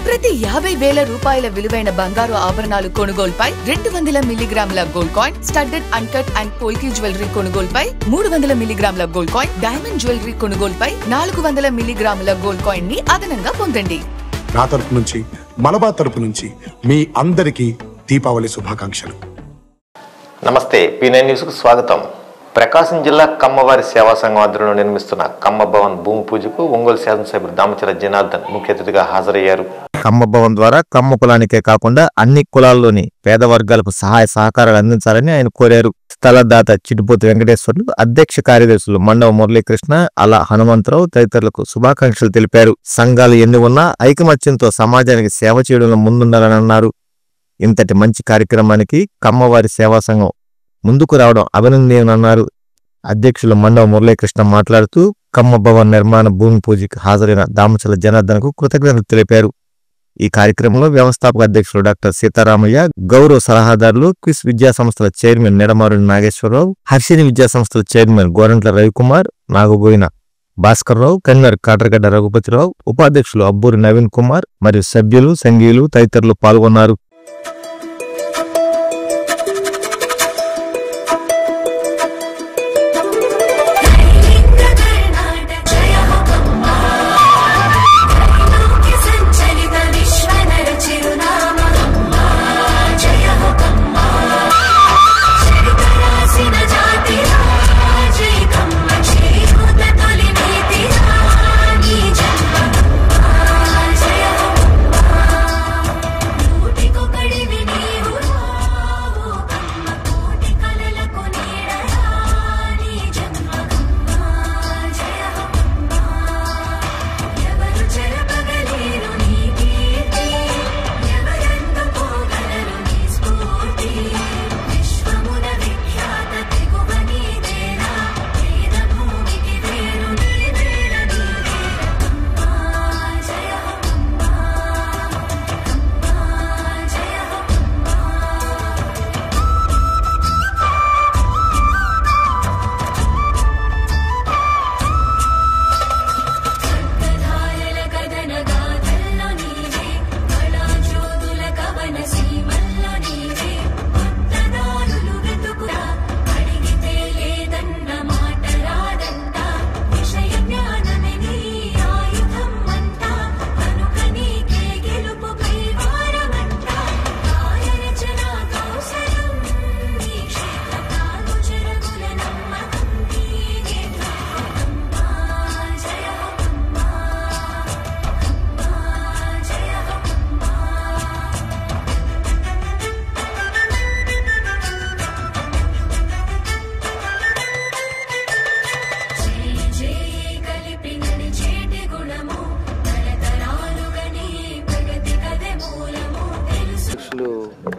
ప్రతి 50,000 రూపాయల విలువైన బంగారు ఆభరణాలు కొనుగోలుపై 200 మిల్లీగ్రాముల gold coin, studded uncut and polki jewellery కొనుగోలుపై 300 మిల్లీగ్రాముల గోల్డ్ కాయిన్, డైమండ్ జ్యువెలరీ కొనుగోలుపై 400 మిల్లీగ్రాముల గోల్డ్ కాయిన్ ని అదనంగా పొందండి. నా తరపు నుంచి, మలబార్ తరపు నుంచి మీ అందరికీ దీపావళి శుభాకాంక్షలు. నమస్తే, P9 న్యూస్ కు స్వాగతం. ప్రకాశం జిల్లా కమ్మవారి సేవా సంఘం ఆధ్వర్యంలో నిర్మిస్తున్న కమ్మ భవన్ భూమి పూజకు ఒంగోలు శాసనసభ్యుడు దామచల జనార్దన్ ముఖ్య అతిథిగా హాజరయ్యారు. కమ్మ భవన్ ద్వారా కమ్మ కులానికే కాకుండా అన్ని కులాల్లోని పేద వర్గాలకు సహాయ సహకారాలు అందించాలని ఆయన కోరారు. స్థలదాత చిటిపోతు వెంకటేశ్వర్లు, అధ్యక్ష కార్యదర్శులు మండవ మురళీకృష్ణ, అలా హనుమంతరావు తదితరులకు శుభాకాంక్షలు తెలిపారు. సంఘాలు ఎన్ని ఉన్నా ఐకమత్యంతో సమాజానికి సేవ చేయడంలో ముందుండాలని అన్నారు. ఇంతటి మంచి కార్యక్రమానికి కమ్మవారి సేవా సంఘం ముందుకు రావడం అభినందనీయమన్నారు. అధ్యక్షులు మండవ మురళీకృష్ణ మాట్లాడుతూ కమ్మ భవన్ నిర్మాణ భూమి పూజకి హాజరైన దామచల జనార్దన్కు కృతజ్ఞతలు తెలిపారు. ఈ కార్యక్రమంలో వ్యవస్థాపక అధ్యక్షులు డాక్టర్ సీతారామయ్య, గౌరవ సలహాదారులు క్విస్ విద్యా సంస్థల చైర్మన్ నిడమారుడి నాగేశ్వరరావు, హర్షిని విద్యా సంస్థల చైర్మన్ గోరంట్ల రవికుమార్, నాగుబోయిన భాస్కర్రావు, కన్వీనర్ కాటరగడ్డ రఘుపతిరావు, ఉపాధ్యక్షులు అబ్బూరి నవీన్ కుమార్ మరియు సభ్యులు, సంఘీయులు తదితరులు పాల్గొన్నారు.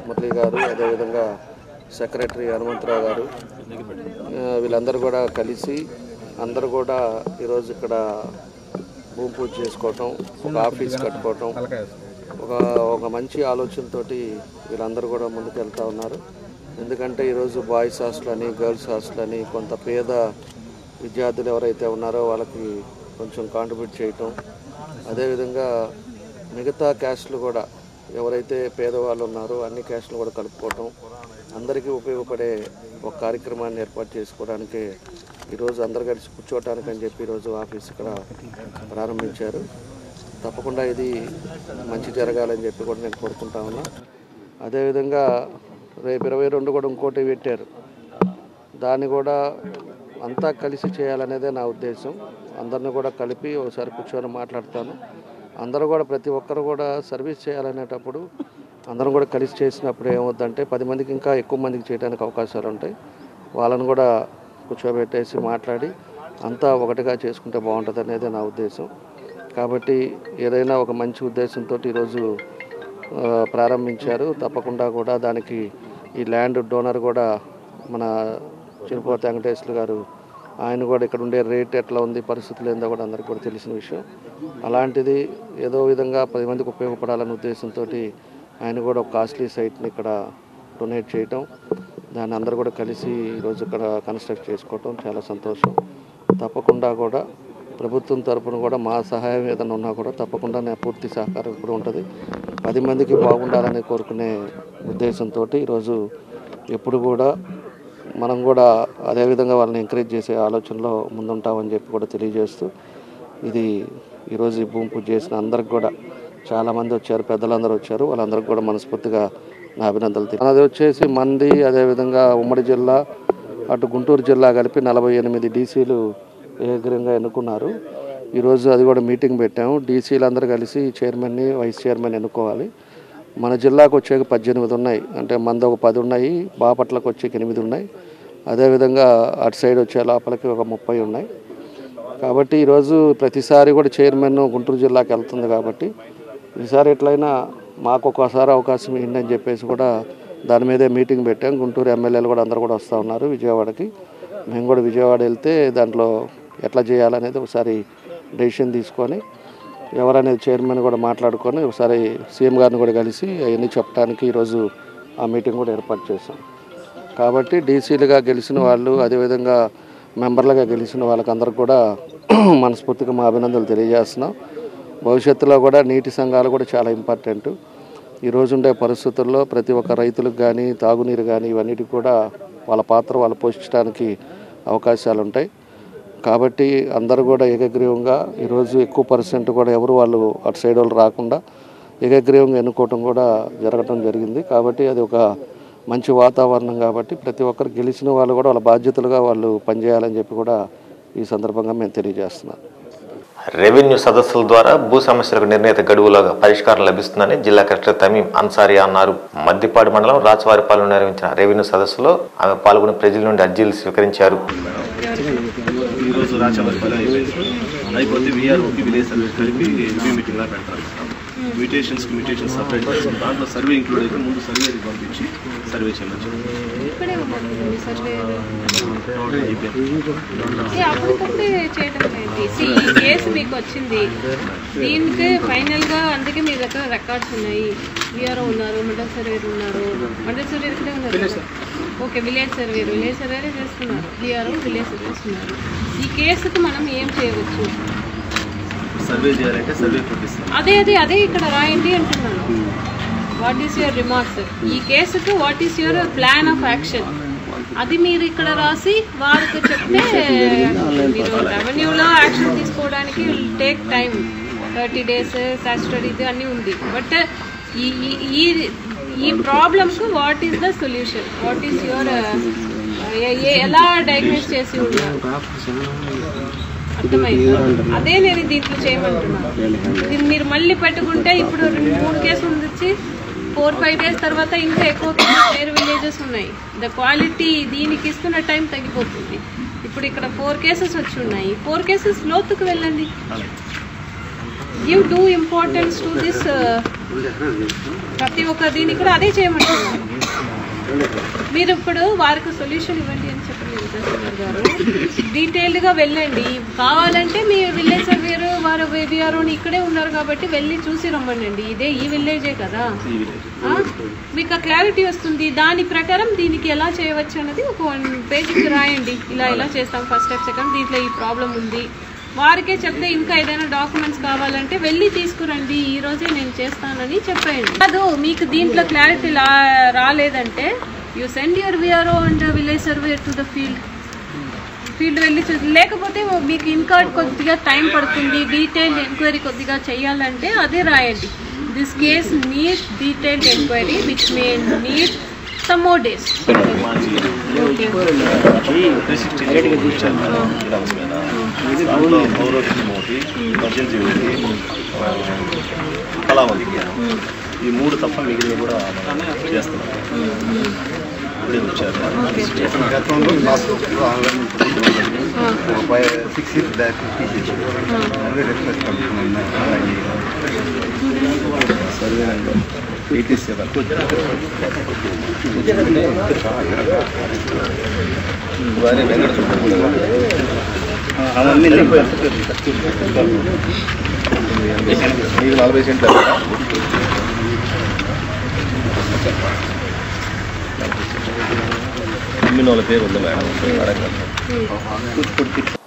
మురళి గారు, అదేవిధంగా సెక్రటరీ హనుమంతరావు గారు, వీళ్ళందరూ కూడా కలిసి అందరూ కూడా ఈరోజు ఇక్కడ భూమి పూజ చేసుకోవటం, ఒక ఆఫీస్ కట్టుకోవటం, ఒక మంచి ఆలోచనతో వీళ్ళందరూ కూడా ముందుకు వెళ్తూ ఉన్నారు. ఎందుకంటే ఈరోజు బాయ్స్ హాస్టల్ అని, గర్ల్స్ హాస్టల్ అని కొంత పేద విద్యార్థులు ఎవరైతే ఉన్నారో వాళ్ళకి కొంచెం కాంట్రిబ్యూట్ చేయటం, అదేవిధంగా మిగతా క్యాస్ట్లు కూడా ఎవరైతే పేదవాళ్ళు ఉన్నారో అన్ని క్యాస్ట్లు కూడా కలుపుకోవటం, అందరికీ ఉపయోగపడే ఒక కార్యక్రమాన్ని ఏర్పాటు చేసుకోవడానికి ఈరోజు అందరు కలిసి కూర్చోవటానికి అని చెప్పి ఈరోజు ఆఫీస్ ఇక్కడ ప్రారంభించారు. తప్పకుండా ఇది మంచి జరగాలని చెప్పి కూడా నేను కోరుకుంటా ఉన్నా. అదేవిధంగా రేపు 22 కూడా ఇంకోటి పెట్టారు, దాన్ని కూడా అంతా కలిసి చేయాలనేదే నా ఉద్దేశం. అందరిని కూడా కలిపి ఒకసారి కూర్చొని మాట్లాడతాను. అందరూ కూడా ప్రతి ఒక్కరు కూడా సర్వీస్ చేయాలనేటప్పుడు అందరం కూడా కలిసి చేసినప్పుడు ఏమవుద్దంటే 10 మందికి ఇంకా ఎక్కువ మందికి చేయడానికి అవకాశాలు ఉంటాయి. వాళ్ళని కూడా కూర్చోబెట్టేసి మాట్లాడి అంతా ఒకటిగా చేసుకుంటే బాగుంటుంది అనేది నా ఉద్దేశం. కాబట్టి ఏదైనా ఒక మంచి ఉద్దేశంతో ఈరోజు ప్రారంభించారు. తప్పకుండా కూడా దానికి ఈ ల్యాండ్ డోనర్ కూడా మన చిరుపోత వెంకటేశ్వర గారు, ఆయన కూడా ఇక్కడ ఉండే రేట్ ఎట్లా ఉంది, పరిస్థితులు ఏందో కూడా అందరికీ కూడా తెలిసిన విషయం. అలాంటిది ఏదో విధంగా 10 మందికి ఉపయోగపడాలనే ఉద్దేశంతో ఆయన కూడా ఒక కాస్ట్లీ సైట్ని ఇక్కడ డొనేట్ చేయటం, దాన్ని అందరూ కూడా కలిసి ఈరోజు ఇక్కడ కన్స్ట్రక్ట్ చేసుకోవటం చాలా సంతోషం. తప్పకుండా కూడా ప్రభుత్వం తరపున కూడా మా సహాయం ఏదైనా ఉన్నా కూడా తప్పకుండా నా పూర్తి సహకారం ఇప్పుడు ఉంటుంది. 10 మందికి బాగుండాలని కోరుకునే ఉద్దేశంతో ఈరోజు ఎప్పుడు కూడా మనం కూడా అదేవిధంగా వాళ్ళని ఎంకరేజ్ చేసే ఆలోచనలో ముందుంటామని చెప్పి కూడా తెలియజేస్తూ, ఇది ఈరోజు ఈ భూమి పూజ చేసిన అందరికి కూడా చాలామంది వచ్చారు, పెద్దలందరూ వచ్చారు, వాళ్ళందరికీ కూడా మనస్ఫూర్తిగా నా అభినందనలు. అది వచ్చేసి మంది అదేవిధంగా ఉమ్మడి జిల్లా అటు గుంటూరు జిల్లా కలిపి 48 డీసీలు ఏకగ్రీవంగా ఎన్నుకున్నారు. ఈరోజు అది కూడా మీటింగ్ పెట్టాము. డీసీలు అందరూ కలిసి చైర్మన్ని వైస్ చైర్మన్ ఎన్నుకోవాలి. మన జిల్లాకు వచ్చేకి 18 ఉన్నాయి, అంటే మంది ఒక 10 ఉన్నాయి, బాపట్లకు వచ్చేకి 8 ఉన్నాయి, అదేవిధంగా అటు సైడ్ వచ్చే లోపలికి ఒక 30 ఉన్నాయి. కాబట్టి ఈరోజు ప్రతిసారి కూడా చైర్మన్ గుంటూరు జిల్లాకి వెళ్తుంది కాబట్టి ఈసారి ఎట్లయినా మాకు ఒకసారి అవకాశం ఇవ్వండి అని చెప్పేసి కూడా దాని మీదే మీటింగ్ పెట్టాం. గుంటూరు ఎమ్మెల్యేలు కూడా అందరూ కూడా వస్తూ ఉన్నారు విజయవాడకి. మేము కూడా విజయవాడ వెళ్తే దాంట్లో ఎట్లా చేయాలనేది ఒకసారి డెసిషన్ తీసుకొని ఎవరనేది చైర్మన్ కూడా మాట్లాడుకొని ఒకసారి సీఎం గారిని కూడా కలిసి అవన్నీ చెప్పడానికి ఈరోజు ఆ మీటింగ్ కూడా ఏర్పాటు చేశాం. కాబట్టి డీసీలుగా గెలిచిన వాళ్ళు అదేవిధంగా మెంబర్లుగా గెలిచిన వాళ్ళకందరికీ కూడా మనస్ఫూర్తిగా మా అభినందనలు తెలియజేస్తున్నాం. భవిష్యత్తులో కూడా నీటి సంఘాలు కూడా చాలా ఇంపార్టెంట్. ఈరోజు ఉండే పరిస్థితుల్లో ప్రతి ఒక్క రైతులకు కానీ తాగునీరు కానీ ఇవన్నిటికి కూడా వాళ్ళ పాత్ర వాళ్ళు పోషించడానికి అవకాశాలు ఉంటాయి. కాబట్టి అందరూ కూడా ఏకగ్రీవంగా ఈరోజు ఎక్కువ పర్సెంట్ కూడా ఎవరు వాళ్ళు అటు సైడ్ వాళ్ళు రాకుండా ఏకగ్రీవంగా ఎన్నుకోవటం కూడా జరగటం జరిగింది. కాబట్టి అది ఒక మంచి వాతావరణం. కాబట్టి ప్రతి ఒక్కరు గెలిచిన వాళ్ళు కూడా వాళ్ళ బాధ్యతలుగా వాళ్ళు పనిచేయాలని చెప్పి కూడా ఈ సందర్భంగా మేము తెలియజేస్తున్నాం. రెవెన్యూ సదస్సుల ద్వారా భూ సమస్యలకు నిర్ణీత గడువులోగా పరిష్కారం లభిస్తుందని జిల్లా కలెక్టర్ తమీం అన్సారీ అన్నారు. మద్దిపాడు మండలం రాచవారిపాలెంలో నిర్వహించిన రెవెన్యూ సదస్సులో ఆమె పాల్గొని ప్రజల నుండి అర్జీలు స్వీకరించారు. ఈరోజు రాచవారిపాలెం అయిపోతే వీఆర్ఓకి విలేజ్ సర్వీస్ కలిపి మీటింగ్లా పెడతారు. మ్యూటేషన్స్ సపరేట్ చేస్తాం. దాంట్లో సర్వే ఇంక్లూడ్ అయితే ముందు సర్వేకి పంపించి సర్వే చేయవచ్చు. అప్పటికప్పుడే చేయడం లేదు. ఈ కేసు మీకు వచ్చింది, దీనికి ఫైనల్గా అందుకే మీ దగ్గర రికార్డ్స్ ఉన్నాయి. విఆర్ఓ ఉన్నారు, మండల సర్వేర్ ఉన్నారు. మండల సర్వేర్ ఇక్కడే ఉన్నారు. ఓకే, విలేజ్ సర్వేరే చేస్తున్నారు. విఆర్ఓ విలేజ్ సర్వేస్ ఉన్నారు. ఈ కేసుకు మనం ఏం చేయవచ్చు? సర్వే చేయాలంటే సర్వే అదే ఇక్కడ రాయండి అంటున్నాను. What is your remarks? ఈ కేసుకు what is your plan of action? అది మీరు ఇక్కడ రాసి వారికి చెప్తే మీరు రెవెన్యూలో యాక్షన్ తీసుకోవడానికి will take time. 30 days statutory ఇది అన్నీ ఉంది. బట్ ఈ ప్రాబ్లమ్కు what is the solution? What is your ఎలా డయాగ్నోస్ చేసి ఉన్నారు? అర్థమైంది. అదే నేను దీంట్లో చేయమంటున్నాను. దీన్ని మీరు మళ్ళీ పెట్టుకుంటే ఇప్పుడు 3 కేసులు వచ్చి 4-5 days తర్వాత ఇంకా ఎక్కువ వేరే విలేజెస్ ఉన్నాయి. ద క్వాలిటీ దీనికి ఇస్తున్న టైం తగ్గిపోతుంది. ఇప్పుడు ఇక్కడ 4 కేసెస్ వచ్చి ఉన్నాయి. 4 కేసెస్ లోతుకు వెళ్ళండి. Give do importance to this. ప్రతి ఒక్క దీన్ని కూడా అదే చేయమంటున్నాను. మీరు ఇప్పుడు వారికి సొల్యూషన్ ఇవ్వండి అని చెప్పలేదు తహసీల్దార్ గారు. డీటెయిల్డ్గా వెళ్ళండి. కావాలంటే మీ విలేజ్ సర్వేరు వారు విఆర్ఓని ఇక్కడే ఉన్నారు కాబట్టి వెళ్ళి చూసి రమ్మనండి. ఈ విలేజే కదా, మీకు క్లారిటీ వస్తుంది. దాని ప్రకారం దీనికి ఎలా చేయవచ్చు అన్నది ఒక 1 పేజీకి రాయండి. ఇలా చేస్తాం, ఫస్ట్ స్టెప్, సెకండ్, దీంట్లో ఈ ప్రాబ్లం ఉంది. వారికే చెప్తే ఇంకా ఏదైనా డాక్యుమెంట్స్ కావాలంటే వెళ్ళి తీసుకురండి, ఈరోజే నేను చేస్తానని చెప్పేయండి. కాదు మీకు దీంట్లో క్లారిటీ రాలేదంటే you send your VRO and village survey to the field వెళ్ళి లేకపోతే మీకు ఇంకా కొద్దిగా టైం పడుతుంది. డీటెయిల్డ్ ఎంక్వైరీ కొద్దిగా చేయాలంటే అదే రాయండి. This case needs detailed enquiry which may need some more days. ఈ 3 తప్ప మిగిలిన కూడా చేస్తున్నాం. అవన్నీ 40 సెంట్లు అమ్మిన వాళ్ళ పేరు ఉంది మేడం.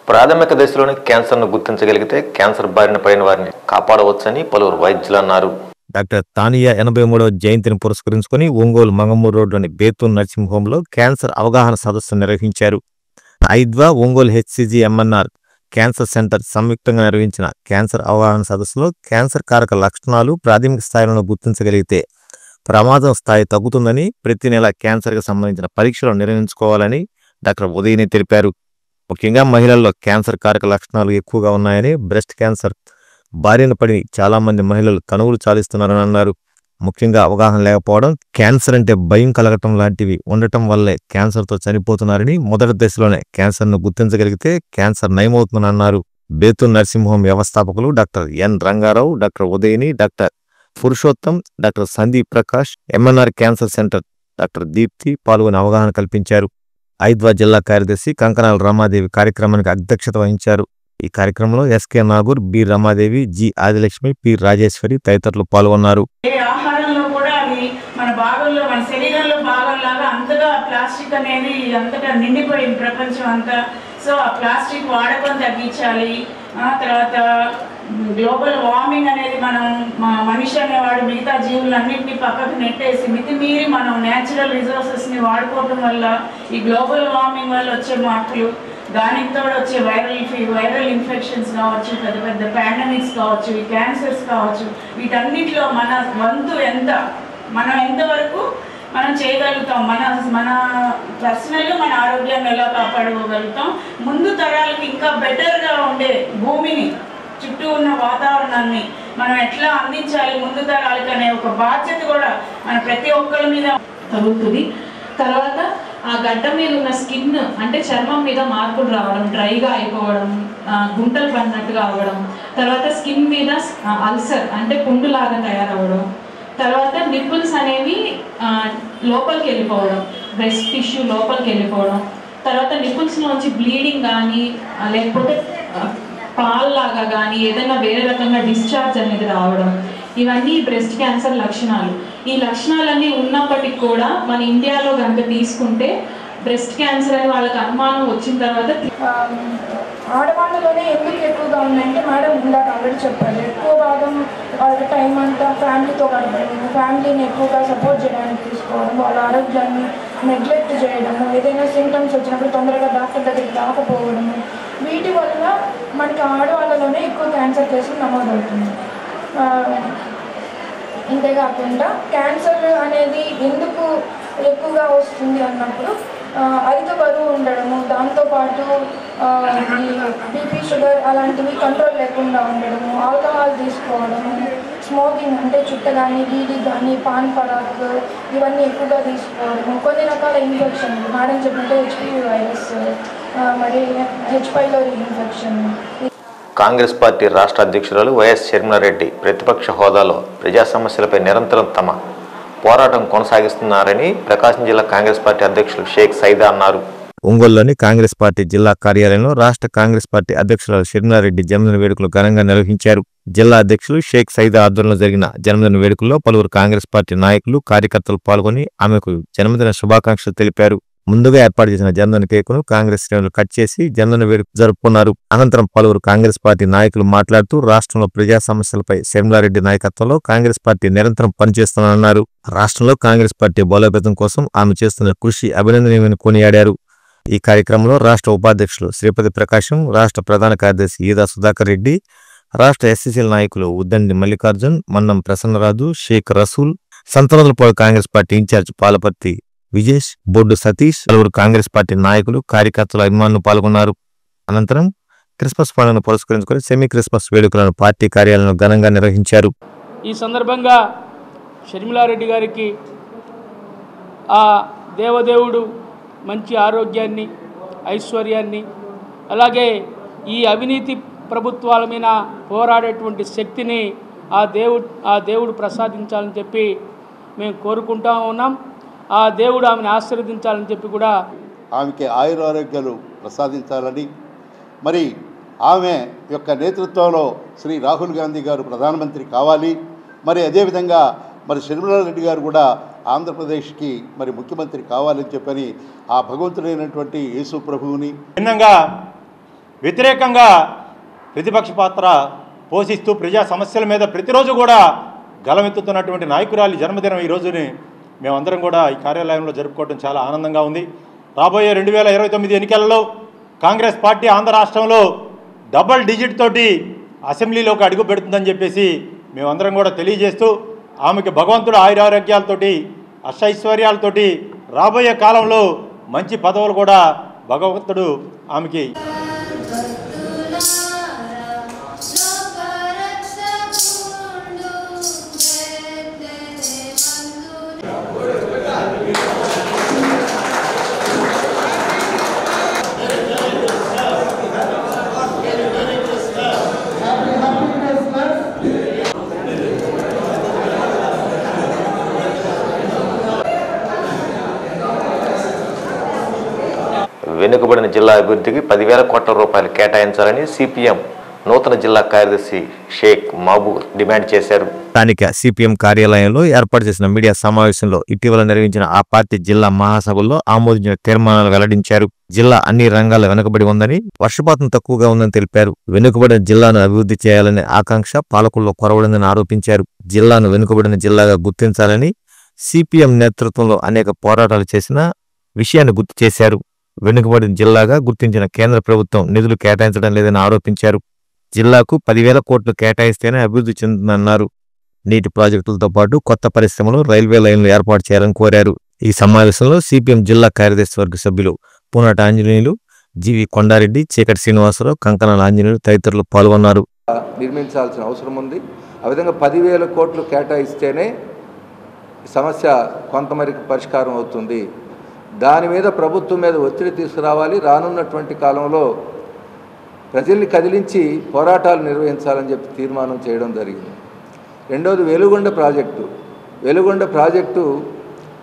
ప్రాథమిక దశలోనే క్యాన్సర్ను గుర్తించగలిగితే క్యాన్సర్ బారిన పడిన వారిని కాపాడవచ్చని పలువురు వైద్యులు అన్నారు. డాక్టర్ తానియా 83వ జయంతిని పురస్కరించుకుని ఒంగోలు మంగమూరు రోడ్లోని బేతూన్ నర్సింగ్ హోంలో క్యాన్సర్ అవగాహన సదస్సు నిర్వహించారు. ఐద్వా, Ongole HCG MNR cancer centre సంయుక్తంగా నిర్వహించిన క్యాన్సర్ అవగాహన సదస్సులో క్యాన్సర్ కారక లక్షణాలు ప్రాథమిక స్థాయిలో గుర్తించగలిగితే ప్రమాదం స్థాయి తగ్గుతుందని, ప్రతి నెల క్యాన్సర్కి సంబంధించిన పరీక్షలు నిర్వహించుకోవాలని డాక్టర్ ఉదయని తెలిపారు. ముఖ్యంగా మహిళల్లో క్యాన్సర్ కారక లక్షణాలు ఎక్కువగా ఉన్నాయని, బ్రెస్ట్ క్యాన్సర్ బారిన పడి చాలా మంది మహిళలు తనువులు చాలిస్తున్నారని అన్నారు. ముఖ్యంగా అవగాహన లేకపోవడం, క్యాన్సర్ అంటే భయం కలగటం లాంటివి ఉండటం వల్లే క్యాన్సర్తో చనిపోతున్నారని, మొదటి దశలోనే క్యాన్సర్ను గుర్తించగలిగితే క్యాన్సర్ నయమవుతుందని అన్నారు. బేతూన్ నర్సింగ్ హోం వ్యవస్థాపకులు doctor N Rangarao, doctor Udayani, doctor Purushottam, doctor Sandeep Prakash, MNR cancer centre doctor Deepti పాల్గొని అవగాహన కల్పించారు. ఐద్వా జిల్లా కార్యదర్శి కంకనాల రమాదేవి కార్యక్రమానికి అధ్యక్షత వహించారు. ఈ కార్యక్రమంలో SK Nagur, B Ramadevi, G Adilakshmi, P Rajeshwari తదితరులు పాల్గొన్నారు. ఆహారంలో కూడా అది మన భాగంలో, మన శరీరంలో భాగంలాగా అంతగా ప్లాస్టిక్ అనేది అంతగా నిండిపోయింది ప్రపంచం అంతా. సో ఆ ప్లాస్టిక్ వాడకం తగ్గించాలి. తర్వాత గ్లోబల్ వార్మింగ్ అనేది మనం మనిషి అనేవాడు మిగతా జీవులన్నింటినీ పక్కకు నెట్టేసి మితిమీరి మనం న్యాచురల్ రిసోర్సెస్ని వాడుకోవడం వల్ల ఈ గ్లోబల్ వార్మింగ్ వల్ల వచ్చే మార్పులు, దానికి తోడు వచ్చే వైరల్ ఇన్ఫెక్షన్స్ కావచ్చు, పెద్ద పెద్ద పాండమిక్స్ కావచ్చు, ఈ క్యాన్సర్స్ కావచ్చు, వీటన్నిటిలో మన వంతు ఎంత, మనం ఎంతవరకు మనం చేయగలుగుతాం, మన పర్సనల్గా మన ఆరోగ్యాన్ని ఎలా కాపాడుకోగలుగుతాం, ముందు తరాలకి ఇంకా బెటర్గా ఉండే భూమిని, చుట్టూ ఉన్న వాతావరణాన్ని మనం ఎట్లా అందించాలి ముందు తరాలకి అనే ఒక బాధ్యత కూడా మన ప్రతి ఒక్కరి మీద తగులుతుంది. తర్వాత ఆ గడ్డ మీద ఉన్న స్కిన్ అంటే చర్మం మీద మార్పులు రావడం, డ్రైగా అయిపోవడం, గుంటలు పడినట్టుగా అవ్వడం, తర్వాత స్కిన్ మీద అల్సర్ అంటే పుండులాగా తయారవడం, తర్వాత నిప్పుల్స్ అనేవి లోపలికి వెళ్ళిపోవడం, బ్రెస్ట్ టిష్యూ లోపలికి వెళ్ళిపోవడం, తర్వాత నిప్పుల్స్లోంచి బ్లీడింగ్ కానీ లేకపోతే పాల్లాగా కానీ ఏదైనా వేరే రకంగా డిశ్చార్జ్ అనేది రావడం, ఇవన్నీ బ్రెస్ట్ క్యాన్సర్ లక్షణాలు. ఈ లక్షణాలన్నీ ఉన్నప్పటికీ కూడా మన ఇండియాలో కనుక తీసుకుంటే బ్రెస్ట్ క్యాన్సర్ అని వాళ్ళకి అనుమానం వచ్చిన తర్వాత ఆడవాళ్ళలోనే ఎందుకు ఎక్కువగా ఉందంటే మేడం ఇందాక ఆల్రెడీ చెప్పారు, ఎక్కువ భాగం వాళ్ళ టైం అంతా ఫ్యామిలీతో గడపడం, ఫ్యామిలీని ఎక్కువగా సపోర్ట్ చేయడానికి తీసుకోవడం, వాళ్ళ ఆరోగ్యాన్ని నెగ్లెక్ట్ చేయడము, ఏదైనా సింటమ్స్ వచ్చినప్పుడు తొందరగా డాక్టర్ దగ్గరికి రాకపోవడము, వీటి వల్ల మనకి ఆడవాళ్ళలోనే ఎక్కువ క్యాన్సర్ కేసులు నమోదవుతుంది. ఇంతేకాకుండా క్యాన్సర్ అనేది ఎందుకు ఎక్కువగా వస్తుంది అన్నప్పుడు అధిక బరువు ఉండడము, దాంతోపాటు ఈ బీపీ, షుగర్ అలాంటివి కంట్రోల్ లేకుండా ఉండడము, ఆల్కహాల్ తీసుకోవడము, స్మోకింగ్ అంటే చుట్ట కానీ, బీడీ కానీ, పాన్ పరాక్ ఇవన్నీ ఎక్కువగా తీసుకోవడము, కొన్ని రకాల ఇన్ఫెక్షన్లు మేడం చెప్పినట్టు హెచ్పివి వైరస్, మరి H pylori infection. Congress party రాష్ట్ర అధ్యక్షురాలు వైఎస్ షర్మిలారెడ్డి ప్రతిపక్ష హోదాలో ప్రజా సమస్యలపై నిరంతరం తమ పోరాటం కొనసాగిస్తున్నారని ప్రకాశం జిల్లా కాంగ్రెస్ పార్టీ అధ్యక్షులు షేక్ సైదా అన్నారు. ఒంగోలులోని కాంగ్రెస్ పార్టీ జిల్లా కార్యాలయంలో రాష్ట్ర కాంగ్రెస్ పార్టీ అధ్యక్షురాలు షర్మిలారెడ్డి జన్మదిన వేడుకలు ఘనంగా నిర్వహించారు. జిల్లా అధ్యక్షులు షేక్ సైదా ఆధ్వర్యంలో జరిగిన జన్మదిన వేడుకల్లో పలువురు కాంగ్రెస్ పార్టీ నాయకులు, కార్యకర్తలు పాల్గొని ఆమెకు జన్మదిన శుభాకాంక్షలు తెలిపారు. ముందుగా ఏర్పాటు చేసిన జన్మదిన కేకును కాంగ్రెస్ శ్రేణులు కట్ చేసి జన్మదిన వేడుక జరుపుకున్నారు. అనంతరం పలువురు కాంగ్రెస్ పార్టీ నాయకులు మాట్లాడుతూ రాష్ట్రంలో ప్రజా సమస్యలపై షర్మిలారెడ్డి నాయకత్వంలో కాంగ్రెస్ పార్టీ నిరంతరం పనిచేస్తున్నారన్నారు. రాష్ట్రంలో కాంగ్రెస్ పార్టీ బలోపేతం కోసం ఆమె చేస్తున్న కృషి అభినందనీయమని కొనియాడారు. ఈ కార్యక్రమంలో రాష్ట్ర ఉపాధ్యక్షులు శ్రీపతి ప్రకాశం, రాష్ట్ర ప్రధాన కార్యదర్శి ఈదా సుధాకర్ రెడ్డి, రాష్ట్ర ఎస్సీసీల నాయకులు ఉద్దండి మల్లికార్జున్, మన్నం ప్రసన్నరాజు, షేక్ రసూల్, సంతనోదలపాడు కాంగ్రెస్ పార్టీ ఇన్ఛార్జ్ పాలపర్తి విజేష్, బొడ్డు సతీష్, పలువురు కాంగ్రెస్ పార్టీ నాయకులు, కార్యకర్తలు, అభిమానులు పాల్గొన్నారు. అనంతరం క్రిస్మస్ పండుగను పురస్కరించుకుని సెమీ క్రిస్మస్ వేడుకలను పార్టీ కార్యాలయంలో ఘనంగా నిర్వహించారు. ఈ సందర్భంగా షర్మిలారెడ్డి గారికి ఆ దేవదేవుడు మంచి ఆరోగ్యాన్ని, ఐశ్వర్యాన్ని, అలాగే ఈ అవినీతి ప్రభుత్వాల మీద పోరాడేటువంటి శక్తిని ఆ దేవుడు ప్రసాదించాలని చెప్పి మేము కోరుకుంటా ఉన్నాం. ఆ దేవుడు ఆమెను ఆశీర్వదించాలని చెప్పి కూడా ఆమెకి ఆయురారోగ్యాలు ప్రసాదించాలని, మరి ఆమె యొక్క నేతృత్వంలో శ్రీ రాహుల్ గాంధీ గారు ప్రధానమంత్రి కావాలి, మరి అదేవిధంగా మరి షర్మిలారెడ్డి గారు కూడా ఆంధ్రప్రదేశ్కి మరి ముఖ్యమంత్రి కావాలని చెప్పని ఆ భగవంతుడైనటువంటి యేసు ప్రభువుని భిన్నంగా వ్యతిరేకంగా ప్రతిపక్ష పాత్ర పోషిస్తూ ప్రజా సమస్యల మీద ప్రతిరోజు కూడా గలమెత్తుతున్నటువంటి నాయకురాలి జన్మదినం ఈ రోజుని మేమందరం కూడా ఈ కార్యాలయంలో జరుపుకోవడం చాలా ఆనందంగా ఉంది. రాబోయే 2029 ఎన్నికలలో కాంగ్రెస్ పార్టీ ఆంధ్ర రాష్ట్రంలో డబుల్ డిజిట్ తోటి అసెంబ్లీలోకి అడుగు పెడుతుందని చెప్పేసి మేమందరం కూడా తెలియజేస్తూ ఆమెకి భగవంతుడు ఆయురారోగ్యాలతోటి అష్టైశ్వర్యాలతోటి రాబోయే కాలంలో మంచి పదవులు కూడా భగవంతుడు ఆమెకి వెనుకబడిన జిల్లా అభివృద్ధికి 10,000 కోట్ల రూపాయలు కేటాయించాలని సిపిఎం నూతన జిల్లా కార్యదర్శి షేక్ మహబూబ్ డిమాండ్ చేశారు. స్థానిక సిపిఎం కార్యాలయంలో ఏర్పాటు చేసిన మీడియా సమావేశంలో ఇటీవల నిర్వహించిన ఆ పార్టీ జిల్లా మహాసభల్లో ఆమోదించిన తీర్మానాలు వెల్లడించారు. జిల్లా అన్ని రంగాల్లో వెనుకబడి ఉందని, వర్షపాతం తక్కువగా ఉందని తెలిపారు. వెనుకబడిన జిల్లాను అభివృద్ధి చేయాలనే ఆకాంక్ష పాలకుల్లో కొరవడిందని ఆరోపించారు. జిల్లాను వెనుకబడిన జిల్లాగా గుర్తించాలని సిపిఎం నేతృత్వంలో అనేక పోరాటాలు చేసిన విషయాన్ని గుర్తు చేశారు. వెనుకబడిన జిల్లాగా గుర్తించిన కేంద్ర ప్రభుత్వం నిధులు కేటాయించడం లేదని ఆరోపించారు. జిల్లాకు 10,000 కోట్లు కేటాయిస్తేనే అభివృద్ధి చెందుతుందన్నారు. నీటి ప్రాజెక్టులతో పాటు కొత్త పరిశ్రమలు, రైల్వే లైన్లు ఏర్పాటు చేయాలని కోరారు. ఈ సమావేశంలో సిపిఎం జిల్లా కార్యదర్శి వర్గ సభ్యులు పూనట ఆంజనేయులు, జీవి కొండారెడ్డి, చీకటి శ్రీనివాసరావు, కంకణాల ఆంజనేయులు తదితరులు పాల్గొన్నారు. నిర్మించాల్సిన అవసరం ఉంది. ఆ విధంగా 10,000 కోట్లు కేటాయిస్తేనే సమస్య కొంతమేరకు పరిష్కారం అవుతుంది. దాని మీద ప్రభుత్వం మీద ఒత్తిడి తీసుకురావాలి. రానున్నటువంటి కాలంలో ప్రజల్ని కదిలించి పోరాటాలు నిర్వహించాలని చెప్పి తీర్మానం చేయడం జరిగింది. రెండోది వెలుగొండ ప్రాజెక్టు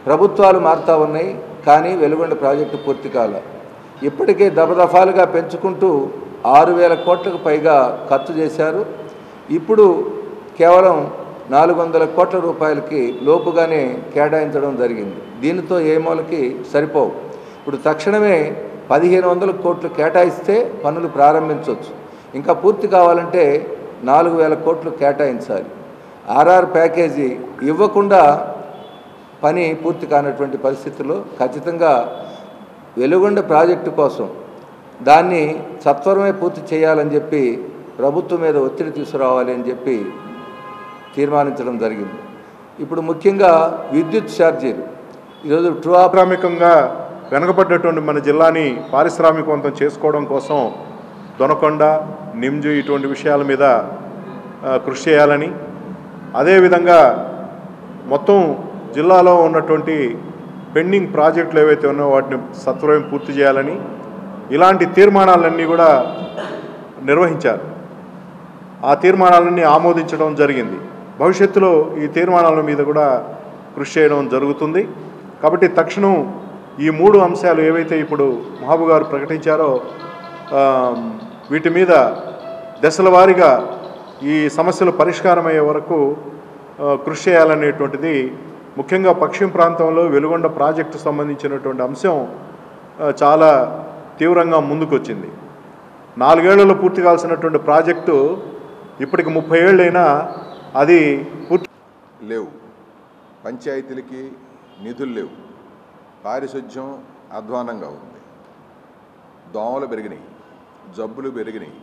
ప్రభుత్వాలు మారుతూ ఉన్నాయి, కానీ వెలుగొండ ప్రాజెక్టు పూర్తి కాల. ఇప్పటికే దఫదఫాలుగా పెంచుకుంటూ 6,000 కోట్లకు పైగా ఖర్చు చేశారు. ఇప్పుడు కేవలం 400 కోట్ల రూపాయలకి లోపుగానే కేటాయించడం జరిగింది. దీనితో ఏ మూలకి సరిపోవు. ఇప్పుడు తక్షణమే 1,500 కోట్లు కేటాయిస్తే పనులు ప్రారంభించవచ్చు. ఇంకా పూర్తి కావాలంటే 4,000 కోట్లు కేటాయించాలి. ఆర్ఆర్ ప్యాకేజీ ఇవ్వకుండా పని పూర్తి కానటువంటి పరిస్థితుల్లో ఖచ్చితంగా వెలుగొండ ప్రాజెక్టు కోసం దాన్ని సత్వరమే పూర్తి చేయాలని చెప్పి ప్రభుత్వం మీద ఒత్తిడి తీసుకురావాలి అని చెప్పి తీర్మానించడం జరిగింది. ఇప్పుడు ముఖ్యంగా విద్యుత్ ఛార్జీలు ఈరోజు పారిశ్రామికంగా వెనకబడ్డటువంటి మన జిల్లాని పారిశ్రామికవంతం చేసుకోవడం కోసం దొనకొండ, నిమ్జు ఇటువంటి విషయాల మీద కృషి చేయాలని, అదేవిధంగా మొత్తం జిల్లాలో ఉన్నటువంటి పెండింగ్ ప్రాజెక్టులు ఏవైతే ఉన్నాయో వాటిని సత్వరం పూర్తి చేయాలని ఇలాంటి తీర్మానాలన్నీ కూడా నిర్వహించారు. ఆ తీర్మానాలన్నీ ఆమోదించడం జరిగింది. భవిష్యత్తులో ఈ తీర్మానాల మీద కూడా కృషి చేయడం జరుగుతుంది. కాబట్టి తక్షణం ఈ 3 అంశాలు ఏవైతే ఇప్పుడు మహబూబ్ గారు ప్రకటించారో వీటి మీద దశల వారీగా ఈ సమస్యలు పరిష్కారమయ్యే వరకు కృషి చేయాలనేటువంటిది ముఖ్యంగా పశ్చిమ ప్రాంతంలో వెలుగొండ ప్రాజెక్టు సంబంధించినటువంటి అంశం చాలా తీవ్రంగా ముందుకొచ్చింది. 4 ఏళ్లలో పూర్తి కావాల్సినటువంటి ప్రాజెక్టు ఇప్పటికి 30 ఏళ్ళైనా అది పూర్తి లేవు. పంచాయతీలకి నిధులు లేవు. పారిశుధ్యం అధ్వానంగా ఉంది. దోమలు పెరిగినాయి, జబ్బులు పెరిగినాయి,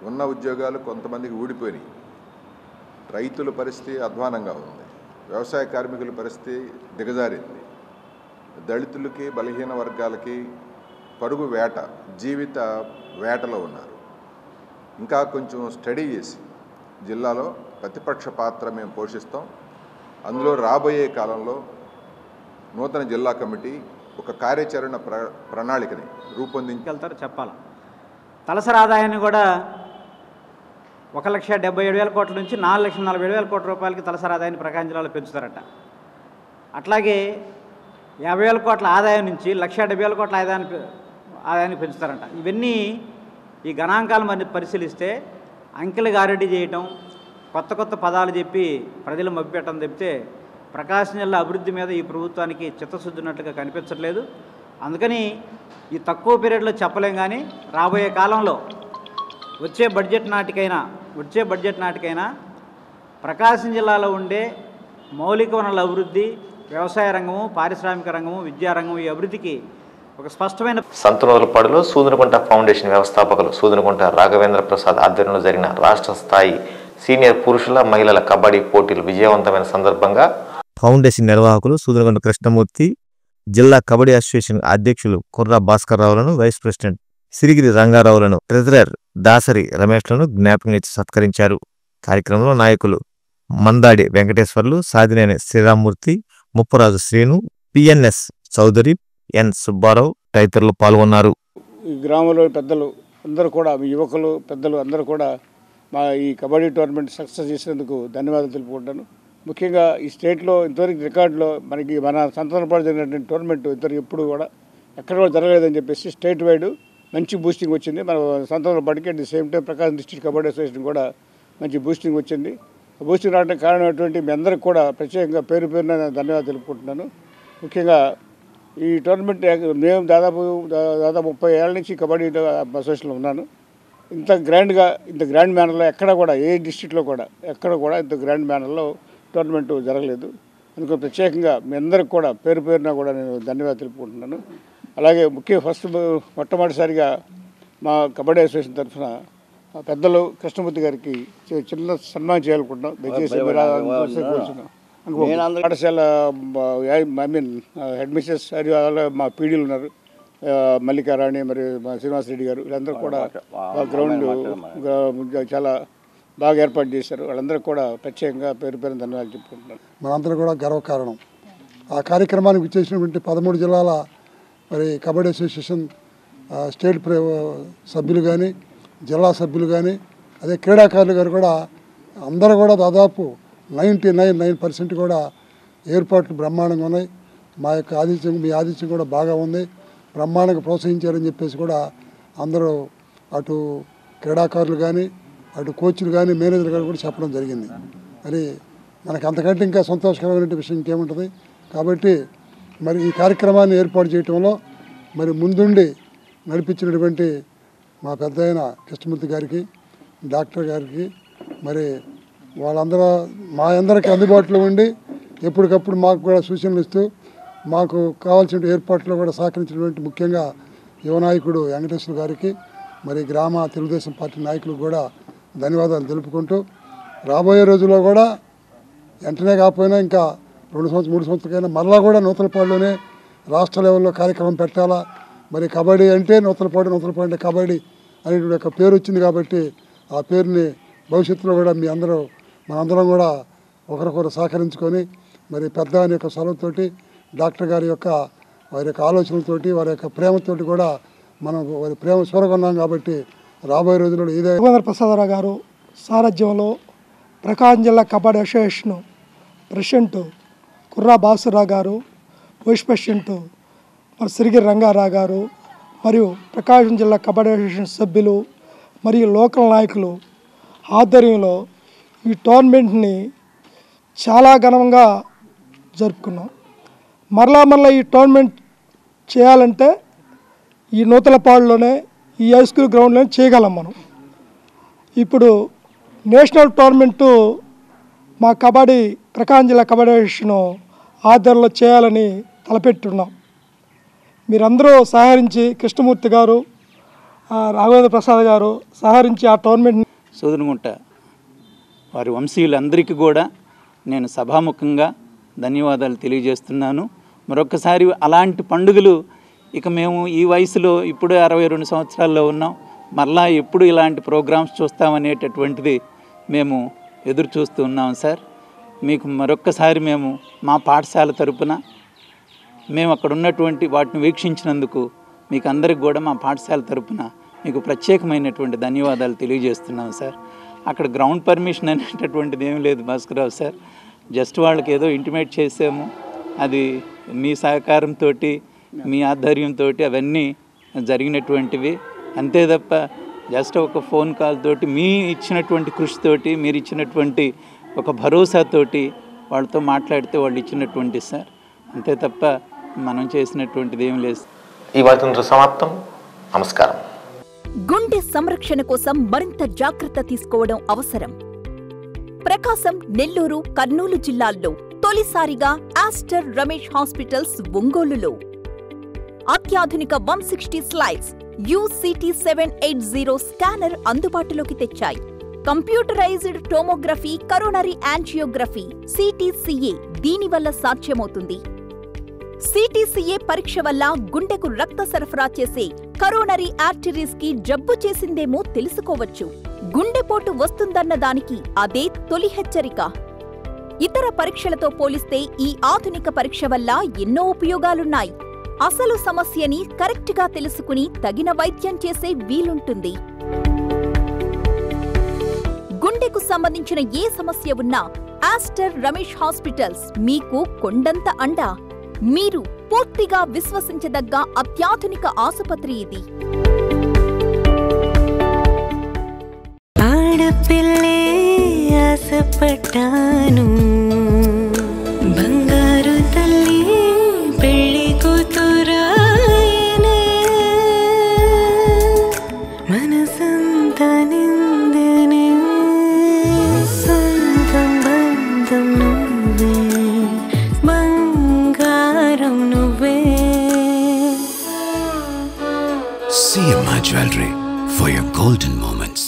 ఉన్న ఉద్యోగాలు కొంతమందికి ఊడిపోయినాయి. రైతుల పరిస్థితి అధ్వానంగా ఉంది. వ్యవసాయ కార్మికుల పరిస్థితి దిగజారింది. దళితులకి, బలహీన వర్గాలకి పరుగు వేట, జీవిత వేటలో ఉన్నారు. ఇంకా కొంచెం స్టడీ చేసి జిల్లాలో ప్రతిపక్ష పాత్ర మేము పోషిస్తాం. అందులో రాబోయే కాలంలో నూతన జిల్లా కమిటీ ఒక కార్యాచరణ ప్రణాళికని రూపొందించారు చెప్పాలి. తలసరి ఆదాయాన్ని కూడా 1,77,000 కోట్ల నుంచి 4,47,000 కోట్ల రూపాయలకి తలసరి ఆదాయాన్ని ప్రకాశం జిల్లాలో పెంచుతారట. అట్లాగే 50,000 కోట్ల ఆదాయం నుంచి 1,70,000 కోట్ల ఆదాయాన్ని పెంచుతారంట. ఇవన్నీ ఈ గణాంకాలు మరి పరిశీలిస్తే అంకెలు గారెడ్డి చేయటం, కొత్త కొత్త పదాలు చెప్పి ప్రజలు మభ్యపెట్టడం తప్పితే ప్రకాశం జిల్లా అభివృద్ధి మీద ఈ ప్రభుత్వానికి చిత్తశుద్ధి ఉన్నట్లుగా కనిపించట్లేదు. అందుకని ఈ తక్కువ పీరియడ్లో చెప్పలేం, కానీ రాబోయే కాలంలో వచ్చే బడ్జెట్ నాటికైనా ప్రకాశం జిల్లాలో ఉండే మౌలిక వనరుల అభివృద్ధి, వ్యవసాయ రంగము, పారిశ్రామిక రంగము, విద్యారంగం, ఈ అభివృద్ధికి ఒక స్పష్టమైన సంతనూరుపాడులో సూదనకుంట ఫౌండేషన్ వ్యవస్థాపకులు సూదనకుంట రాఘవేంద్ర ప్రసాద్ ఆధ్వర్యంలో జరిగిన రాష్ట్ర స్థాయి సీనియర్ పురుషుల మహిళల కబడ్డీ పోటీలు విజయవంతమైన సందర్భంగా ఫౌండేషన్ నిర్వాహకులు సూదనగొండ కృష్ణమూర్తి, జిల్లా కబడ్డీ అసోసియేషన్ అధ్యక్షులు కుర్రా భాస్కర్ రావులను, వైస్ ప్రెసిడెంట్ సిరిగిరి రంగారావులను, ట్రెజరర్ దాసరి రమేష్లను జ్ఞాపకం ఇచ్చి సత్కరించారు. కార్యక్రమంలో నాయకులు మందాడి వెంకటేశ్వర్లు, సాదినేని శ్రీరామ్మూర్తి, ముప్పరాజు శ్రీను, పిఎన్ఎస్ చౌదరి, ఎన్ సుబ్బారావు తదితరులు పాల్గొన్నారు. ఈ గ్రామంలో పెద్దలు అందరూ కూడా, యువకులు పెద్దలు అందరూ కూడా మా ఈ కబడ్డీ టోర్నమెంట్ సక్సెస్ చేసినందుకు ధన్యవాదాలు తెలుపుకుంటాను. ముఖ్యంగా ఈ స్టేట్లో ఇంతవరకు రికార్డులో మన సంతానపాడు జరిగినటువంటి టోర్నమెంట్ ఇంతవరకు ఎప్పుడు కూడా ఎక్కడ కూడా జరగలేదని చెప్పేసి స్టేట్ వైడ్ మంచి బూస్టింగ్ వచ్చింది. మన సంతానపాడికి at the same time Prakasam district kabaddi association కూడా మంచి బూస్టింగ్ వచ్చింది. బూస్టింగ్ రావడానికి కారణమైనటువంటి మీ అందరికి కూడా ప్రత్యేకంగా పేరు పేరున ధన్యవాదాలు తెలుపుకుంటున్నాను. ముఖ్యంగా ఈ టోర్నమెంట్ మేము దాదాపు 30 ఏళ్ళ నుంచి కబడ్డీ అసోసియేషన్లో ఉన్నాను. ఇంత గ్రాండ్ మేనర్లో ఎక్కడ కూడా ఏ డిస్ట్రిక్ట్లో కూడా ఎక్కడ కూడా ఇంత గ్రాండ్ మేనర్లో టోర్నమెంట్ జరగలేదు. అందుకని ప్రత్యేకంగా మీ అందరికి కూడా పేరు పేరున కూడా నేను ధన్యవాదాలు తెలుపుకుంటున్నాను. అలాగే మొట్టమొదటిసారిగా మా కబడ్డీ అసోసియేషన్ తరఫున పెద్దలు కృష్ణమూర్తి గారికి చిన్న సన్మానం చేయాలనుకుంటున్నాం. దయచేసి పాఠశాల హెడ్ మిస్సెస్ మా పీడీలు ఉన్నారు, మల్లికారాణి, మరి మా శ్రీనివాసరెడ్డి గారు, వీళ్ళందరూ కూడా గ్రౌండ్ చాలా బాగా ఏర్పాటు చేశారు. వాళ్ళందరూ కూడా ప్రత్యేకంగా పేరు పేరు ధన్యవాదాలు చెప్పుకుంటున్నారు. మనందరూ కూడా గర్వకారణం. ఆ కార్యక్రమానికి వచ్చేసినటువంటి 13 జిల్లాల మరి కబడ్డీ అసోసియేషన్ స్టేట్ సభ్యులు కానీ, జిల్లా సభ్యులు కానీ, అదే క్రీడాకారులు గారు కూడా అందరూ కూడా దాదాపు 99% కూడా ఏర్పాట్లు బ్రహ్మాండంగా ఉన్నాయి. మా యొక్క మీ ఆతిథ్యం కూడా బాగా ఉంది, బ్రహ్మాండంగా ప్రోత్సహించారని చెప్పేసి కూడా అందరూ అటు క్రీడాకారులు కానీ, అటు కోచ్లు కానీ, మేనేజర్లు కానీ కూడా చెప్పడం జరిగింది. మరి మనకు అంతకంటే ఇంకా సంతోషకరమైన విషయం ఇంకేముంటుంది. కాబట్టి మరి ఈ కార్యక్రమాన్ని ఏర్పాటు చేయటంలో మరి ముందుండి నడిపించినటువంటి మా పెద్ద అయిన కృష్ణమూర్తి గారికి, డాక్టర్ గారికి, మరి వాళ్ళందరూ మా అందరికీ అందుబాటులో ఉండి ఎప్పటికప్పుడు మాకు కూడా సూచనలు ఇస్తూ మాకు కావాల్సిన ఏర్పాట్లు కూడా సహకరించినటువంటి ముఖ్యంగా యువ నాయకుడు వెంకటేశ్వర గారికి, మరి గ్రామ తెలుగుదేశం పార్టీ నాయకులకు కూడా ధన్యవాదాలు తెలుపుకుంటూ రాబోయే రోజుల్లో కూడా వెంటనే కాకపోయినా ఇంకా 2 సంవత్సరాలు 3 సంవత్సరాలకైనా మరలా కూడా నూతలపాడులోనే రాష్ట్ర లెవెల్లో కార్యక్రమం పెట్టాలా. మరి కబడ్డీ అంటే నూతలపాడు అంటే కబడ్డీ అనేటువంటి ఒక పేరు వచ్చింది కాబట్టి ఆ పేరుని భవిష్యత్తులో కూడా మనందరం కూడా ఒకరికొకరు సహకరించుకొని మరి పెద్ద అనే యొక్క సలహతోటి డాక్టర్ గారి యొక్క వారి యొక్క ఆలోచనలతోటి వారి యొక్క ప్రేమతోటి కూడా మనం వారి ప్రేమ చూరగొన్నాం కాబట్టి రాబోయే రోజుల్లో ఇదే రాఘవేంద్ర ప్రసాదరావు గారు సారథ్యంలో ప్రకాశం జిల్లా కబడ్డీ అసోసియేషన్ ప్రెసిడెంట్ కుర్రా భాస్కర్రావు గారు, వైస్ ప్రెసిడెంట్ మరి సిరిగిరి రంగారావు గారు, మరియు ప్రకాశం జిల్లా కబడ్డీ అసోసియేషన్ సభ్యులు మరియు లోకల్ నాయకులు ఆధ్వర్యంలో ఈ టోర్నమెంట్ని చాలా ఘనంగా జరుపుకున్నాం. మరలా ఈ టోర్నమెంట్ చేయాలంటే ఈ నూతలపాడులోనే ఈ హై స్కూల్ గ్రౌండ్లోనే చేయగలం మనం. ఇప్పుడు నేషనల్ టోర్నమెంటు మా ప్రకాశం జిల్లా కబడ్డీ అసోసియేషన్ ఆధ్వర్యంలో చేయాలని తలపెట్టున్నాం. మీరందరూ సహకరించి, కృష్ణమూర్తి గారు, రాఘవేంద్ర ప్రసాద్ గారు సహకరించి ఆ టోర్నమెంట్ సూదనగుంట వారి వంశీయులందరికీ కూడా నేను సభాముఖంగా ధన్యవాదాలు తెలియజేస్తున్నాను. మరొకసారి అలాంటి పండుగలు ఇక మేము ఈ వయసులో ఇప్పుడు 62 సంవత్సరాల్లో ఉన్నాం, మరలా ఎప్పుడు ఇలాంటి ప్రోగ్రామ్స్ చూస్తామనేటటువంటిది మేము ఎదురు చూస్తూ ఉన్నాం సార్. మీకు మరొక్కసారి మేము మా పాఠశాల తరపున మేము అక్కడ ఉన్నటువంటి వాటిని వీక్షించినందుకు మీకు అందరికి కూడా మా పాఠశాల తరపున మీకు ప్రత్యేకమైనటువంటి ధన్యవాదాలు తెలియజేస్తున్నాం సార్. అక్కడ గ్రౌండ్ పర్మిషన్ అనేటటువంటిది ఏం లేదు భాస్కర్రావు సార్, జస్ట్ వాళ్ళకి ఏదో ఇంటిమేట్ చేసాము, అది మీ సహకారంతో మీ ఆధ్వర్యంతో అవన్నీ జరిగినటువంటివి అంతే తప్ప జస్ట్ ఒక ఫోన్ కాల్ తోటి మీ ఇచ్చినటువంటి కృషితోటి మీరు ఇచ్చినటువంటి ఒక భరోసాతోటి వాళ్ళతో మాట్లాడితే వాళ్ళు ఇచ్చినటువంటి సార్, అంతే తప్ప మనం చేసినటువంటిది ఏం లేదు. ఈ వార్త సమాప్తం. నమస్కారం. గుండె సంరక్షణ కోసం మరింత జాగ్రత్త తీసుకోవడం అవసరం. ప్రకాశం, నెల్లూరు, కర్నూలు జిల్లాల్లో తొలిసారిగా ఆస్టర్ రమేష్ హాస్పిటల్స్ ఒంగోలులో అత్యాధునిక 160 స్లైడ్స్ UCT 780 స్కానర్ అందుబాటులోకి తెచ్చాయి. Computerised tomography, coronary angiography, CTCA దీనివల్ల సాధ్యమవుతుంది. CTCA పరీక్ష వల్ల గుండెకు రక్త సరఫరా చేసే కరోనరీ ఆర్టరీస్ కి జబ్బు చేసిందేమో తెలుసుకోవచ్చు. గుండెపోటు వస్తుందన్న దానికి అదే తొలి హెచ్చరిక. ఇతర పరీక్షలతో పోలిస్తే ఈ ఆధునిక పరీక్ష వల్ల ఎన్నో ఉపయోగాలున్నాయి. అసలు సమస్యని కరెక్ట్గా తెలుసుకుని తగిన వైద్యం చేసే వీలుంటుంది. గుండెకు సంబంధించిన ఏ సమస్య ఉన్నా ఆస్టర్ రమేష్ హాస్పిటల్స్ మీకు కొండంత అండ. మీరు పూర్తిగా విశ్వసించదగ్గ అత్యాధునిక ఆసుపత్రి ఇది. ఆడపిల్లే ఆశపడ్డాను, బంగారు తల్లి పెళ్లి కూతురాయనే, మనసంతా నిందనే, సొంతం బంధం నువ్వే, బంగారం నువ్వే. CMI Jewelry for your golden moments.